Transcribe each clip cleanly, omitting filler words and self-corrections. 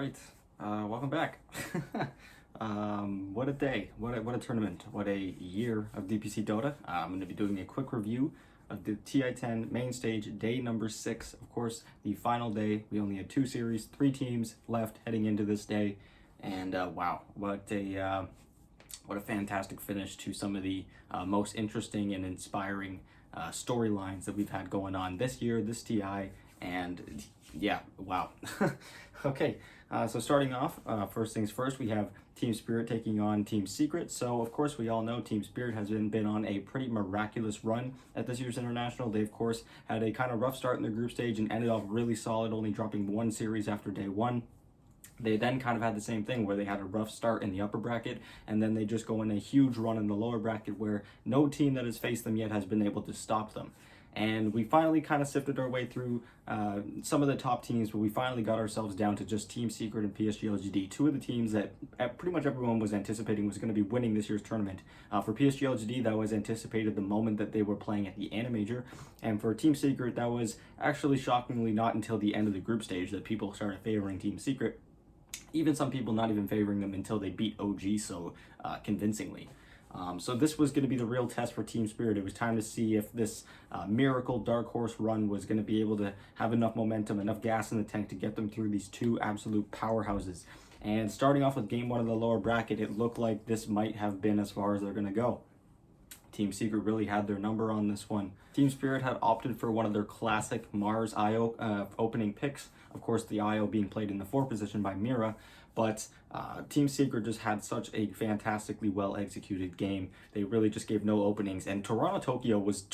right, welcome back. What a day, what a tournament, what a year of DPC Dota. I'm going to be doing a quick review of the TI10 main stage, day number 6. Of course, the final day. We only had 2 series, 3 teams left heading into this day, and wow, what a fantastic finish to some of the most interesting and inspiring storylines that we've had going on this year, this TI, and yeah, wow. Okay, so starting off, first things first, we have Team Spirit taking on Team Secret. So of course we all know Team Spirit has been on a pretty miraculous run at this year's International. They of course had a kind of rough start in their group stage and ended off really solid, only dropping 1 series after day 1. They then kind of had the same thing where they had a rough start in the upper bracket and then they just go in a huge run in the lower bracket where no team that has faced them yet has been able to stop them. And we finally kind of sifted our way through some of the top teams, but we finally got ourselves down to just Team Secret and PSG LGD, 2 of the teams that pretty much everyone was anticipating was going to be winning this year's tournament. For PSG LGD, that was anticipated the moment that they were playing at the Animajor, and for Team Secret, that was actually shockingly not until the end of the group stage that people started favoring Team Secret. Even some people not even favoring them until they beat OG so convincingly. So this was going to be the real test for Team Spirit. It was time to see if this miracle dark horse run was going to be able to have enough momentum, enough gas in the tank to get them through these 2 absolute powerhouses. And starting off with game 1 of the lower bracket, it looked like this might have been as far as they're going to go. Team Secret really had their number on this one. Team Spirit had opted for one of their classic Mars IO opening picks. Of course, the IO being played in the 4 position by Mira, but Team Secret just had such a fantastically well-executed game. They really just gave no openings, and Toronto Tokyo was,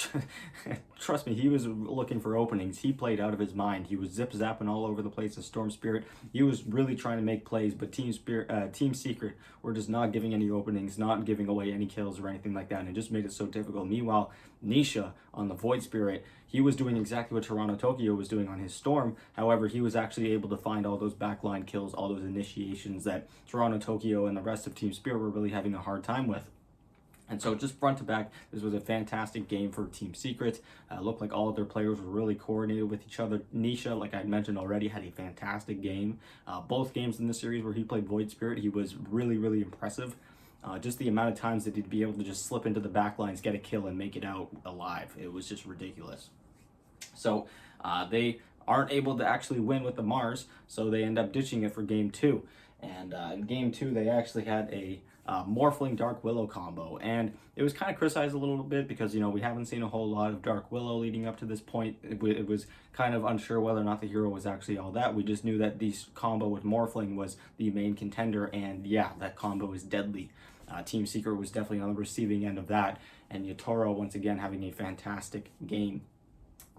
trust me, he was looking for openings. He played out of his mind. He was zip-zapping all over the place as Storm Spirit. He was really trying to make plays, but Team Secret were just not giving any openings, not giving away any kills or anything like that, and it just made it so difficult. Meanwhile, Nisha on the Void Spirit, he was doing exactly what Toronto Tokyo was doing on his Storm. However, he was actually able to find all those backline kills, all those initiations that Toronto Tokyo and the rest of Team Spirit were really having a hard time with. And so just front to back, this was a fantastic game for Team Secret. Looked like all of their players were really coordinated with each other. Nisha, like I mentioned already, had a fantastic game. Both games in this series where he played Void Spirit, he was really, really impressive. Just the amount of times that he'd be able to just slip into the backlines, get a kill, and make it out alive. It was just ridiculous. So they aren't able to actually win with the Mars, so they end up ditching it for game 2. And in game 2, they actually had a Morphling Dark Willow combo, and it was kind of criticized a little bit because, you know, we haven't seen a whole lot of Dark Willow leading up to this point. It was kind of unsure whether or not the hero was actually all that. We just knew that this combo with Morphling was the main contender, and yeah, that combo is deadly. Team Secret was definitely on the receiving end of that, and Yatoro once again having a fantastic game.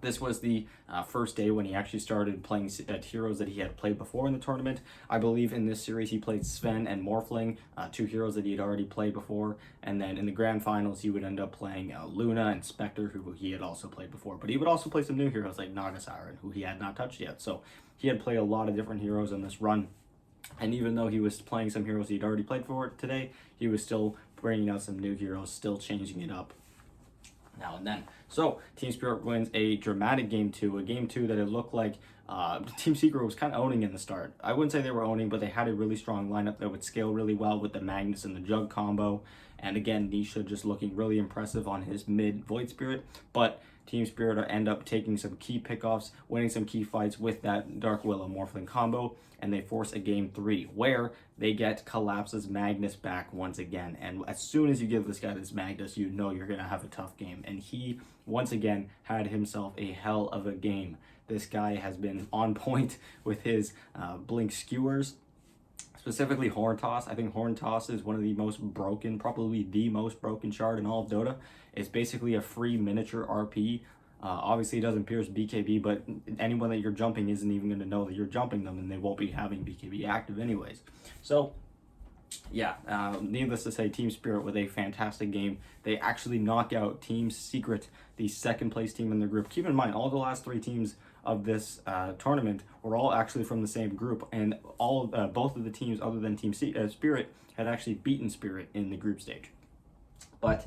This was the first day when he actually started playing heroes that he had played before in the tournament. I believe in this series he played Sven and Morphling, 2 heroes that he had already played before. And then in the grand finals he would end up playing Luna and Spectre, who he had also played before. But he would also play some new heroes like Nagasiren, who he had not touched yet. So he had played a lot of different heroes in this run. And even though he was playing some heroes he'd already played for today, he was still bringing out some new heroes, still changing it up now and then. So Team Spirit wins a dramatic game 2, a game 2 that it looked like Team Secret was kind of owning in the start. I wouldn't say they were owning, but they had a really strong lineup that would scale really well with the Magnus and the Jug combo. And again, Nisha just looking really impressive on his mid Void Spirit. But Team Spirit end up taking some key pickoffs, winning some key fights with that Dark Willow Morphling combo, and they force a game 3 where they get Collapse's Magnus back once again. And as soon as you give this guy this Magnus, you know you're going to have a tough game. And he, once again, had himself a hell of a game. This guy has been on point with his Blink Skewers, specifically Horn Toss. I think Horn Toss is one of the most broken, probably the most broken shard in all of Dota. It's basically a free miniature RP. Obviously it doesn't pierce BKB, but anyone that you're jumping isn't even going to know that you're jumping them, and they won't be having BKB active anyways. So yeah, needless to say, Team Spirit with a fantastic game. They actually knock out Team Secret, the 2nd place team in their group. Keep in mind, all the last 3 teams of this tournament were all actually from the same group, and both of the teams other than Team Spirit had actually beaten Spirit in the group stage. But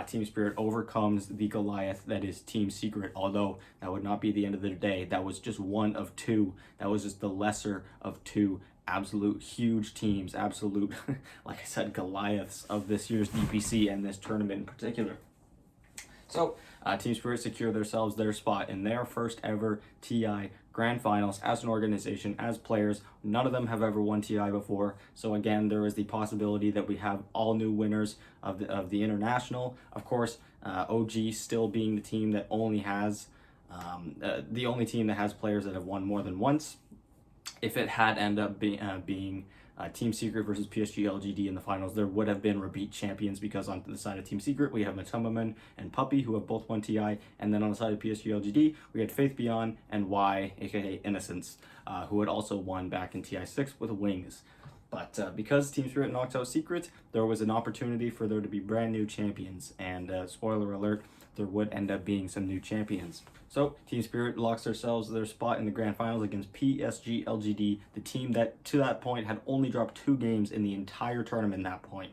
Team Spirit overcomes the Goliath that is Team Secret, although that would not be the end of the day. That was just one of 2. That was just the lesser of 2 absolute huge teams, absolute, like I said, Goliaths of this year's DPC and this tournament in particular. So, Team Spirit secured themselves their spot in their first ever TI Grand Finals as an organization, as players. None of them have ever won TI before. So again, there is the possibility that we have all new winners of the International. Of course, OG still being the team that only has, the only team that has players that have won more than once. If it had ended up being Team Secret versus PSG LGD in the finals, there would have been repeat champions, because on the side of Team Secret, we have Matumaman and Puppy, who have both won TI, and then on the side of PSG LGD, we had Faith Beyond and Y, aka Innocence, who had also won back in TI6 with Wings. But because Team Spirit knocked out Secret, there was an opportunity for there to be brand new champions, and spoiler alert, there would end up being some new champions. So Team Spirit locks themselves their spot in the grand finals against PSG LGD, the team that to that point had only dropped 2 games in the entire tournament at that point.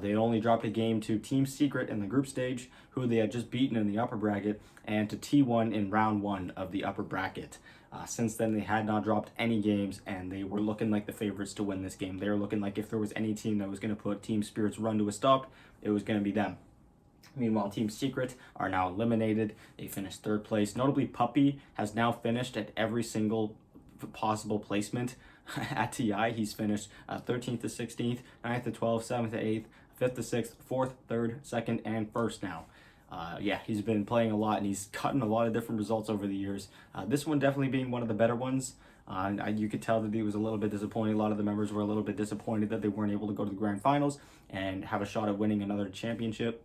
They only dropped a game to Team Secret in the group stage, who they had just beaten in the upper bracket, and to T1 in round 1 of the upper bracket. Since then, they had not dropped any games, and they were looking like the favorites to win this game. They were looking like if there was any team that was going to put Team Spirit's run to a stop, it was going to be them. Meanwhile, Team Secret are now eliminated. They finished 3rd place. Notably, Puppy has now finished at every single possible placement at TI. He's finished 13th to 16th, 9th to 12th, 7th to 8th, 5th to 6th, 4th, 3rd, 2nd, and 1st now. Yeah, he's been playing a lot, and he's gotten a lot of different results over the years. This one definitely being one of the better ones. You could tell that he was a little bit disappointed. A lot of the members were a little bit disappointed that they weren't able to go to the grand finals and have a shot at winning another championship.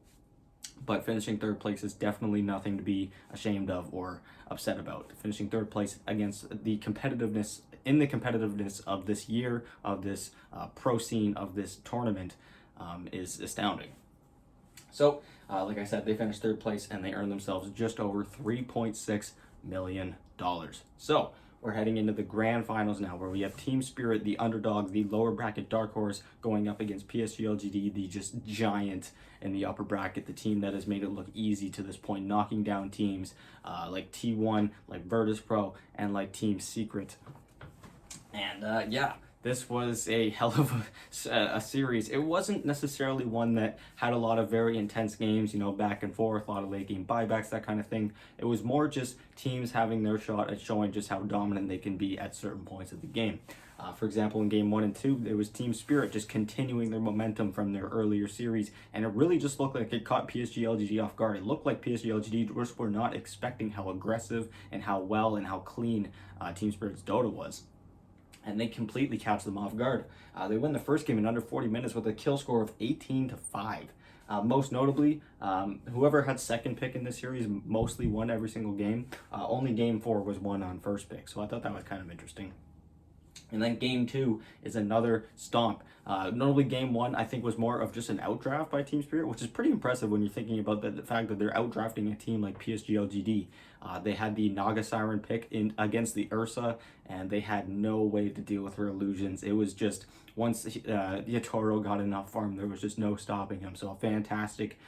But finishing 3rd place is definitely nothing to be ashamed of or upset about. Finishing 3rd place against the competitiveness, in the competitiveness of this year, of this pro scene, of this tournament, is astounding. So, like I said, they finished 3rd place and they earned themselves just over $3.6 million. So, we're heading into the grand finals now, where we have Team Spirit, the underdog, the lower bracket dark horse, going up against PSG LGD, the just giant in the upper bracket, the team that has made it look easy to this point, knocking down teams like T1, like Virtus Pro, and like Team Secret. And yeah, this was a hell of a series. It wasn't necessarily one that had a lot of very intense games, you know, back and forth, a lot of late game buybacks, that kind of thing. It was more just teams having their shot at showing just how dominant they can be at certain points of the game. For example, in game 1 and 2, it was Team Spirit just continuing their momentum from their earlier series, and it really just looked like it caught PSG LGD off guard. It looked like PSG LGD just were not expecting how aggressive and how well and how clean Team Spirit's Dota was. And they completely catch them off guard. They win the first game in under 40 minutes with a kill score of 18-5. Most notably, whoever had 2nd pick in this series mostly won every single game. Only game 4 was won on 1st pick, so I thought that was kind of interesting. And then game 2 is another stomp. Notably, game 1 I think was more of just an outdraft by Team Spirit, which is pretty impressive when you're thinking about the fact that they're outdrafting a team like PSG LGD. They had the Naga Siren pick in against the Ursa, and they had no way to deal with her illusions. It was just, once Yatoro got enough farm, there was just no stopping him. So a fantastic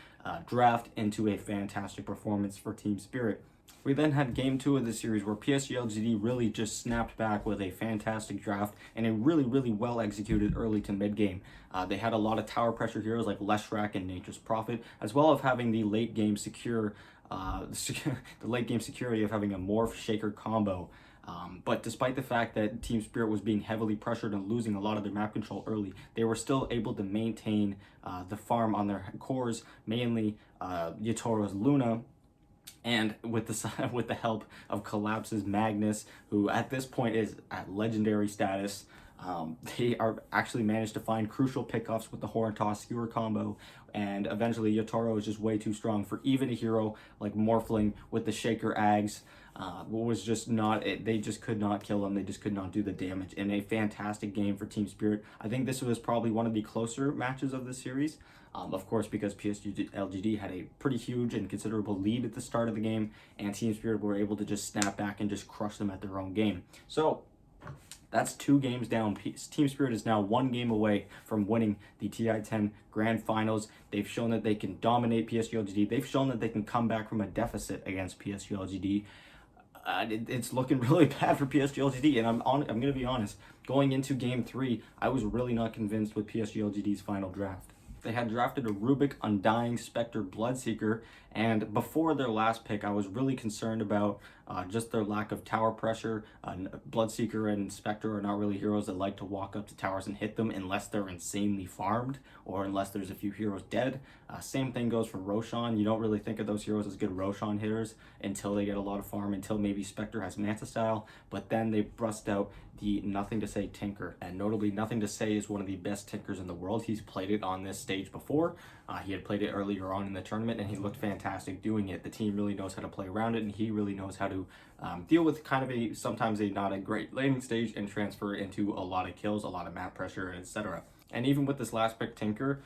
draft into a fantastic performance for Team Spirit. We then had game 2 of the series, where PSG LGD really just snapped back with a fantastic draft and a really, really well executed early to mid game. They had a lot of tower pressure heroes like Leshrak and Nature's Prophet, as well as having the late game secure, the late game security of having a Morph Shaker combo. But despite the fact that Team Spirit was being heavily pressured and losing a lot of their map control early, they were still able to maintain the farm on their cores, mainly Yatoro's Luna, and with the help of Collapse's Magnus, who at this point is at legendary status. They are actually managed to find crucial pickoffs with the Horn Toss Skewer combo, and eventually Yatoro is just way too strong for even a hero like Morphling with the Shaker Ags. Was just not, they just could not kill him. They just could not do the damage. In a fantastic game for Team Spirit. I think this was probably one of the closer matches of the series. Of course, because PSG LGD had a pretty huge and considerable lead at the start of the game, and Team Spirit were able to just snap back and just crush them at their own game. So that's 2 games down. Team Spirit is now 1 game away from winning the TI10 Grand Finals. They've shown that they can dominate PSG LGD. They've shown that they can come back from a deficit against PSG LGD. it's looking really bad for PSG LGD. And I'm going to be honest, going into Game 3, I was really not convinced with PSG LGD's final draft. They had drafted a Rubik, Undying, Spectre, Bloodseeker, and before their last pick, I was really concerned about just their lack of tower pressure. Bloodseeker and Spectre are not really heroes that like to walk up to towers and hit them unless they're insanely farmed or unless there's a few heroes dead. Same thing goes for Roshan. You don't really think of those heroes as good Roshan hitters until they get a lot of farm, until maybe Spectre has Manta Style, but then they bust out the Nothing to Say Tinker. And notably, Nothing to Say is one of the best Tinkers in the world. He's played it on this stage before. He had played it earlier on in the tournament, and he looked fantastic doing it. The team really knows how to play around it, and he really knows how to deal with kind of sometimes not a great laning stage and transfer it into a lot of kills, a lot of map pressure, etc. And even with this last pick, Tinker,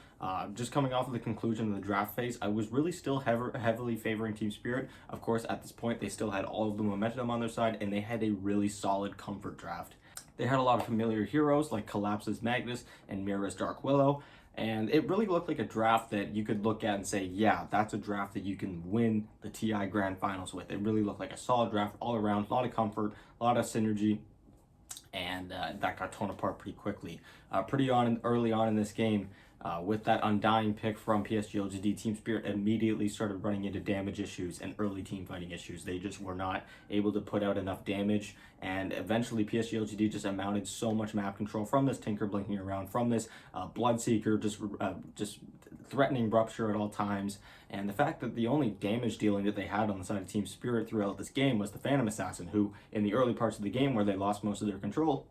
just coming off of the conclusion of the draft phase, I was really still heavily favoring Team Spirit. Of course, at this point, they still had all of the momentum on their side, and they had a really solid comfort draft. They had a lot of familiar heroes like Collapse's Magnus and Mira's Dark Willow, and it really looked like a draft that you could look at and say, yeah, that's a draft that you can win the TI Grand Finals with. It really looked like a solid draft all around, a lot of comfort, a lot of synergy, and that got torn apart pretty quickly. Early on in this game, with that Undying pick from PSG LGD, Team Spirit immediately started running into damage issues and early team fighting issues. They just were not able to put out enough damage, and eventually PSG LGD just amounted so much map control from this Tinker blinking around, from this Bloodseeker just threatening Rupture at all times, and the fact that the only damage dealing that they had on the side of Team Spirit throughout this game was the Phantom Assassin, who in the early parts of the game where they lost most of their control,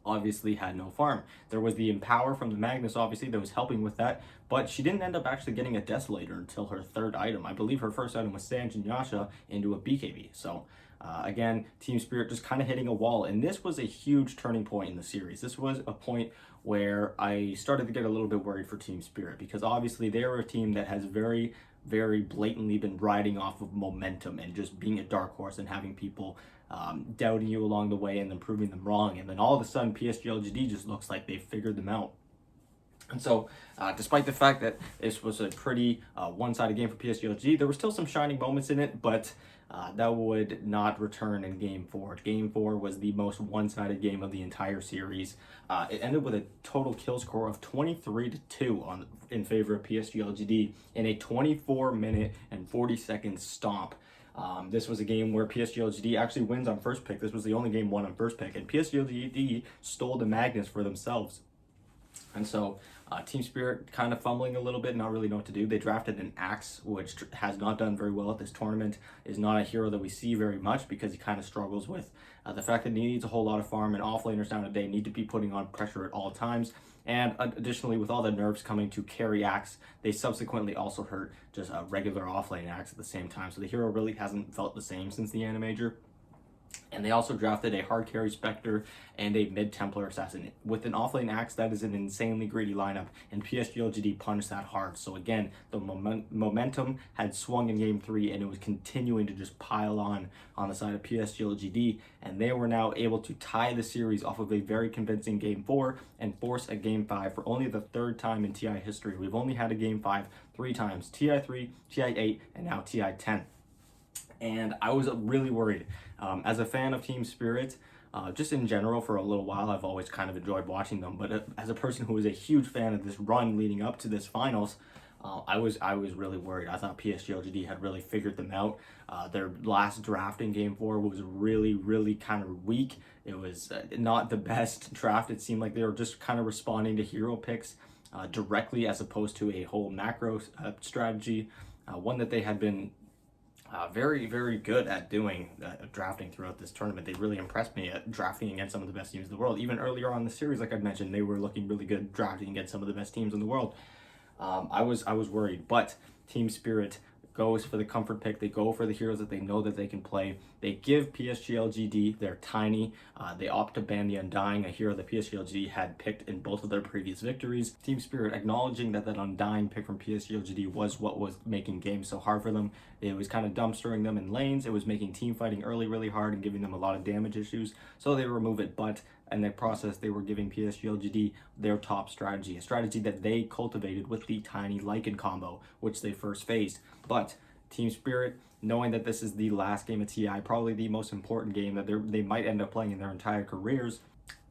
obviously had no farm. There was the Empower from the Magnus, obviously, that was helping with that, but she didn't end up actually getting a Desolator until her third item. I believe her first item was Sanj and Yasha into a BKB. So again, Team Spirit just kind of hitting a wall, and this was a huge turning point in the series. This was a point where I started to get a little bit worried for Team Spirit, because obviously they are a team that has very blatantly been riding off of momentum and just being a dark horse and having people doubting you along the way and then proving them wrong. And then all of a sudden, PSG LGD just looks like they've figured them out. And so, despite the fact that this was a pretty one-sided game for PSG LGD, there were still some shining moments in it, but that would not return in Game 4. Game 4 was the most one-sided game of the entire series. It ended with a total kill score of 23-2 in favor of PSG LGD in a 24-minute and 40-second stomp. This was a game where PSG LGD actually wins on first pick. This was the only game won on first pick, and PSG LGD stole the Magnus for themselves. And so Team Spirit kind of fumbling a little bit, not really know what to do. They drafted an Axe, which has not done very well at this tournament, is not a hero that we see very much because he kind of struggles with the fact that he needs a whole lot of farm, and offlaners down today need to be putting on pressure at all times. And additionally, with all the nerfs coming to carry Axe, they subsequently also hurt just a regular offlane Axe at the same time. So the hero really hasn't felt the same since the Animajor. And they also drafted a hard carry Spectre and a mid-Templar Assassin. With an offlane Axe, that is an insanely greedy lineup, and PSG LGD punished that hard. So again, the momentum had swung in Game 3, and it was continuing to just pile on the side of PSG LGD, and they were now able to tie the series off of a very convincing Game 4 and force a Game 5 for only the third time in TI history. We've only had a Game 5 3 times, TI3, TI8, and now TI10. And I was really worried. As a fan of Team Spirit, just in general for a little while, I've always kind of enjoyed watching them. But as a person who was a huge fan of this run leading up to this finals, I was really worried. I thought PSG LGD had really figured them out. Their last draft in Game 4 was really kind of weak. It was not the best draft. It seemed like they were just kind of responding to hero picks directly as opposed to a whole macro strategy, one that they had been very good at doing drafting throughout this tournament. They really impressed me at drafting against some of the best teams in the world. Even earlier on in the series, like I mentioned, they were looking really good drafting against some of the best teams in the world. I was worried, but Team Spirit goes for the comfort pick. They go for the heroes that they know that they can play. They give PSG LGD their Tiny. They opt to ban the Undying, a hero that PSG LGD had picked in both of their previous victories. Team Spirit acknowledging that Undying pick from PSG LGD was what was making games so hard for them. It was kind of dumpstering them in lanes. It was making team fighting early really hard and giving them a lot of damage issues. So they remove it, but in the process, they were giving PSG LGD their top strategy, a strategy that they cultivated with the Tiny Lycan combo, which they first faced. But Team Spirit, knowing that this is the last game of TI, probably the most important game that they might end up playing in their entire careers,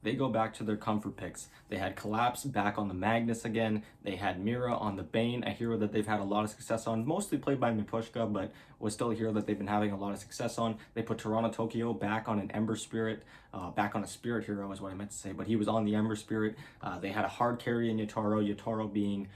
they go back to their comfort picks. They had Collapse back on the Magnus again. They had Mira on the Bane, a hero that they've had a lot of success on, mostly played by Mipushka, but was still a hero that they've been having a lot of success on. They put Toronto Tokyo back on an Ember Spirit, back on a Spirit hero is what I meant to say, but he was on the Ember Spirit. They had a hard carry in Yatoro being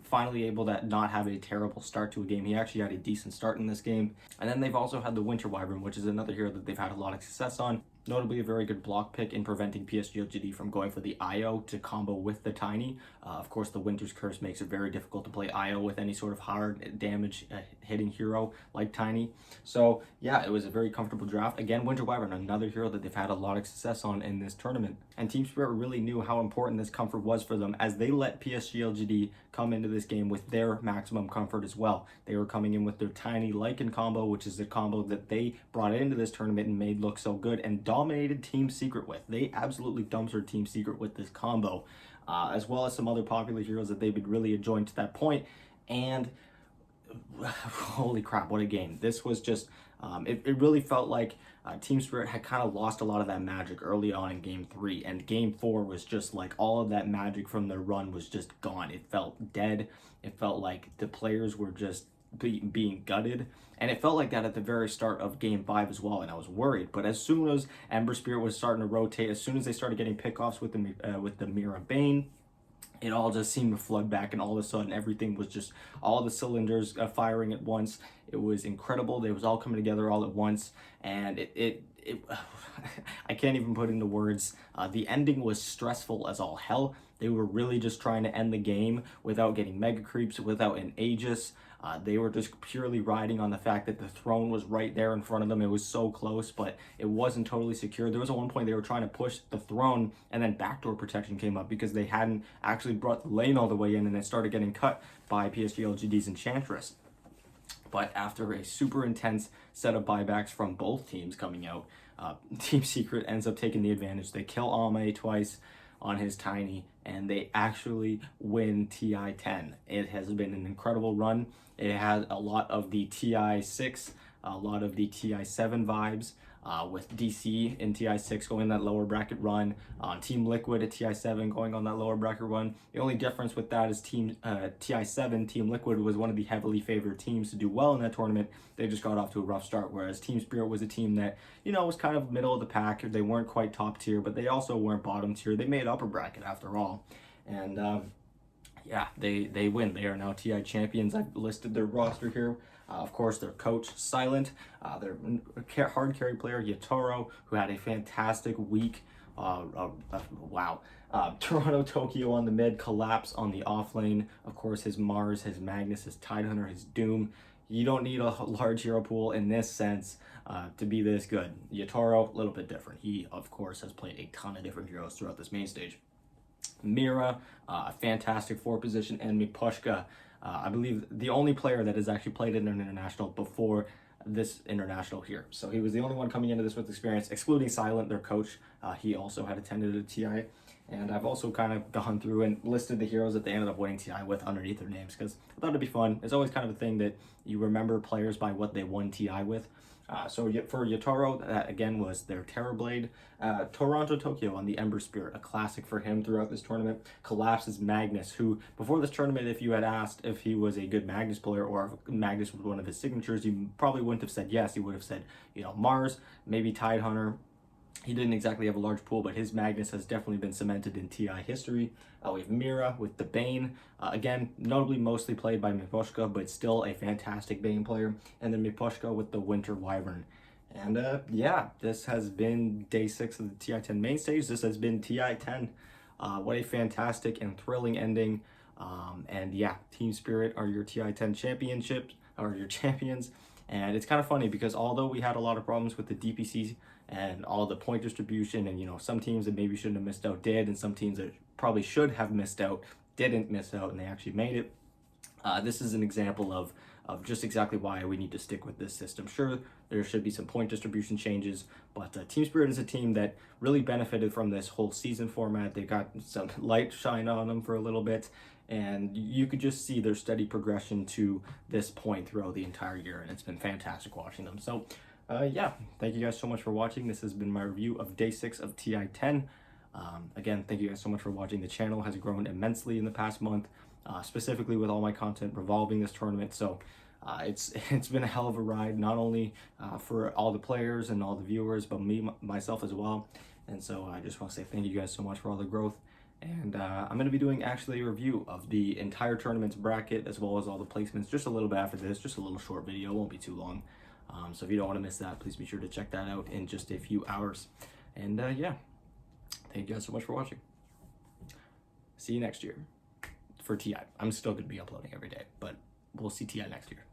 finally able to not have a terrible start to a game. He actually had a decent start in this game. And then they've also had the Winter Wyvern, which is another hero that they've had a lot of success on. Notably a very good block pick in preventing PSG from going for the IO to combo with the Tiny. Of course, the Winter's Curse makes it very difficult to play IO with any sort of hard damage hitting hero like Tiny. So yeah, it was a very comfortable draft. Again, Winter Wyvern, another hero that they've had a lot of success on in this tournament. And Team Spirit really knew how important this comfort was for them as they let PSG come into this game with their maximum comfort as well. They were coming in with their Tiny Lycan combo, which is the combo that they brought into this tournament and made look so good and dominated Team Secret with. They absolutely dumpstered Team Secret with this combo, as well as some other popular heroes that they've been really enjoying to that point. And holy crap, what a game. This was just, it really felt like Team Spirit had kind of lost a lot of that magic early on in Game 3, and Game 4 was just like all of that magic from their run was just gone. It felt dead. It felt like the players were just being gutted, and it felt like that at the very start of Game 5 as well, and I was worried. But as soon as Ember Spirit was starting to rotate, as soon as they started getting pickoffs with the Mira Bane, it all just seemed to flood back, and all of a sudden everything was just all the cylinders firing at once. It was incredible. They was all coming together all at once, and it I can't even put into words. The ending was stressful as all hell. They were really just trying to end the game without getting mega creeps, without an Aegis. They were just purely riding on the fact that the throne was right there in front of them. It was so close, but it wasn't totally secure. There was at one point they were trying to push the throne, and then backdoor protection came up because they hadn't actually brought the lane all the way in, and it started getting cut by PSG Enchantress. But after a super intense set of buybacks from both teams coming out, Team Secret ends up taking the advantage. They kill Ame twice on his Tiny, and they actually win TI10. It has been an incredible run. It has a lot of the TI6, a lot of the TI7 vibes, with DC in TI6 going that lower bracket run, Team Liquid at TI7 going on that lower bracket run. The only difference with that is TI7, Team Liquid was one of the heavily favored teams to do well in that tournament. They just got off to a rough start, whereas Team Spirit was a team that, you know, was kind of middle of the pack. They weren't quite top tier, but they also weren't bottom tier. They made upper bracket after all. And yeah, they win. They are now TI champions. I've listed their roster here. Of course, their coach, Silent, their hard carry player, Yatoro, who had a fantastic week. Wow. Toronto Tokyo on the mid, Collapse on the off lane. Of course, his Mars, his Magnus, his Tidehunter, his Doom. You don't need a large hero pool in this sense to be this good. Yatoro, a little bit different. He, of course, has played a ton of different heroes throughout this main stage. Mira, a fantastic 4 position, and Mipushka, I believe the only player that has actually played in an international before this international here. So he was the only one coming into this with experience, excluding Silent, their coach. He also had attended a TI. And I've also kind of gone through and listed the heroes that they ended up winning TI with underneath their names, because I thought it'd be fun. It's always kind of a thing that you remember players by what they won TI with. So for Yatoro, that again was their Terrorblade. Toronto Tokyo on the Ember Spirit, a classic for him throughout this tournament. Collapses Magnus, who before this tournament, if you had asked if he was a good Magnus player or if Magnus was one of his signatures, you probably wouldn't have said yes. You would have said, you know, Mars, maybe Tidehunter. He didn't exactly have a large pool, but his Magnus has definitely been cemented in TI history. We have Mira with the Bane. Again, notably mostly played by Mipushka, but still a fantastic Bane player. And then Mipushka with the Winter Wyvern. And yeah, this has been day 6 of the TI10 main stage. This has been TI10. What a fantastic and thrilling ending. And yeah, Team Spirit are your TI10 championships, or your champions. And it's kind of funny because although we had a lot of problems with the DPC and all the point distribution, and you know, some teams that maybe shouldn't have missed out did, and some teams that probably should have missed out didn't miss out and they actually made it. This is an example of just exactly why we need to stick with this system. Sure, there should be some point distribution changes, but Team Spirit is a team that really benefited from this whole season format. They got some light shine on them for a little bit, and you could just see their steady progression to this point throughout the entire year, and it's been fantastic watching them. So yeah, thank you guys so much for watching. This has been my review of day 6 of TI10. Again, thank you guys so much for watching. The channel has grown immensely in the past month, specifically with all my content revolving this tournament. So it's been a hell of a ride, not only for all the players and all the viewers, but myself as well. And so I just want to say thank you guys so much for all the growth. And I'm going to be doing actually a review of the entire tournament's bracket, as well as all the placements, just a little bit after this, just a little short video, won't be too long. So if you don't want to miss that, please be sure to check that out in just a few hours. And yeah, thank you guys so much for watching. See you next year for TI. I'm still going to be uploading every day, but we'll see TI next year.